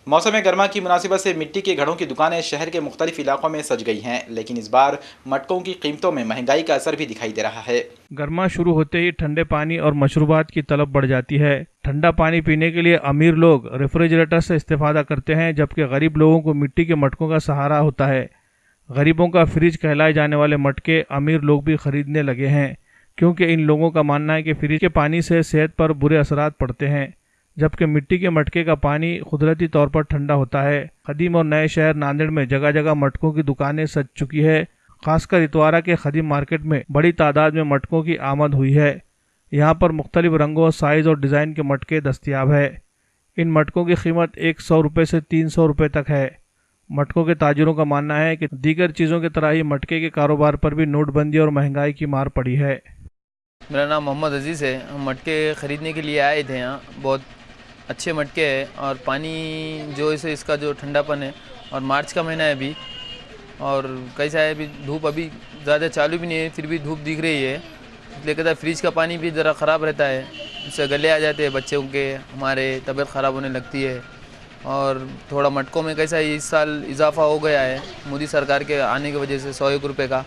मौसम गर्मा की मुनासिबत से मिट्टी के घड़ों की दुकानें शहर के मुख्तलिफ इलाकों में सज गई हैं, लेकिन इस बार मटकों की कीमतों में महंगाई का असर भी दिखाई दे रहा है। गर्मा शुरू होते ही ठंडे पानी और मशरूबात की तलब बढ़ जाती है। ठंडा पानी पीने के लिए अमीर लोग रेफ्रिजरेटर से इस्तेफादा करते हैं, जबकि गरीब लोगों को मिट्टी के मटकों का सहारा होता है। गरीबों का फ्रिज कहलाए जाने वाले मटके अमीर लोग भी खरीदने लगे हैं, क्योंकि इन लोगों का मानना है कि फ्रिज के पानी से सेहत पर बुरे असरात पड़ते हैं, जबकि मिट्टी के मटके का पानी कुदरती तौर पर ठंडा होता है। खदीम और नए शहर नांदेड़ में जगह जगह मटकों की दुकानें सज चुकी है। खासकर इतवारा के खदीम मार्केट में बड़ी तादाद में मटकों की आमद हुई है। यहाँ पर मुख्तलिफ रंगों, साइज और डिज़ाइन के मटके दस्तियाब है। इन मटकों की कीमत 100 रुपये से 300 रुपये तक है। मटकों के ताजिरों का मानना है कि दीगर चीज़ों की तरह ही मटके के कारोबार पर भी नोटबंदी और महंगाई की मार पड़ी है। मेरा नाम मोहम्मद अजीज़ है। हम मटके ख़रीदने के लिए आए थे। यहाँ बहुत अच्छे मटके हैं और पानी जो इसे इसका जो ठंडापन है, और मार्च का महीना है अभी, और कैसा है अभी धूप अभी ज़्यादा चालू भी नहीं है, फिर भी धूप दिख रही है। इसलिए कहता है फ्रिज का पानी भी ज़रा ख़राब रहता है, इससे गले आ जाते हैं बच्चों के, हमारे तबीयत ख़राब होने लगती है। और थोड़ा मटकों में कैसा है, इस साल इजाफा हो गया है मोदी सरकार के आने की वजह से 100 रुपये का।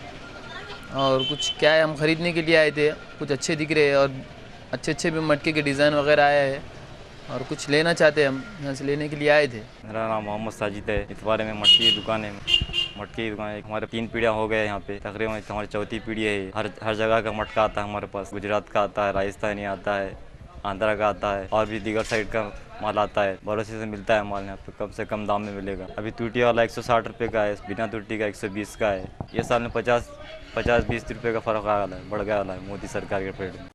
और कुछ क्या है, हम ख़रीदने के लिए आए थे, कुछ अच्छे दिख रहे हैं और अच्छे अच्छे भी मटके के डिज़ाइन वगैरह आया है और कुछ लेना चाहते हैं, हम यहाँ से लेने के लिए आए थे। मेरा नाम मोहम्मद साजिद है। इतवारे में मटकी की दुकान है। मटकी की दुकान हमारे 3 पीढ़ियाँ हो गए यहाँ पे, तकरीबन हमारी चौथी पीढ़ी है। हर जगह का मटका आता है हमारे पास। गुजरात का आता है, राजस्थानी आता है, आंध्रा का आता है और भी दीगर साइड का माल आता है। भरोसे से मिलता है माल यहाँ पे, कम से कम दाम में मिलेगा। अभी टूटी वाला 160 रुपये का है, बिना टूटी का 120 का है। ये साल में 50-20 रुपये का फ़र्क आ रहा है, बढ़ गया वाला है मोदी सरकार के पीरियड में।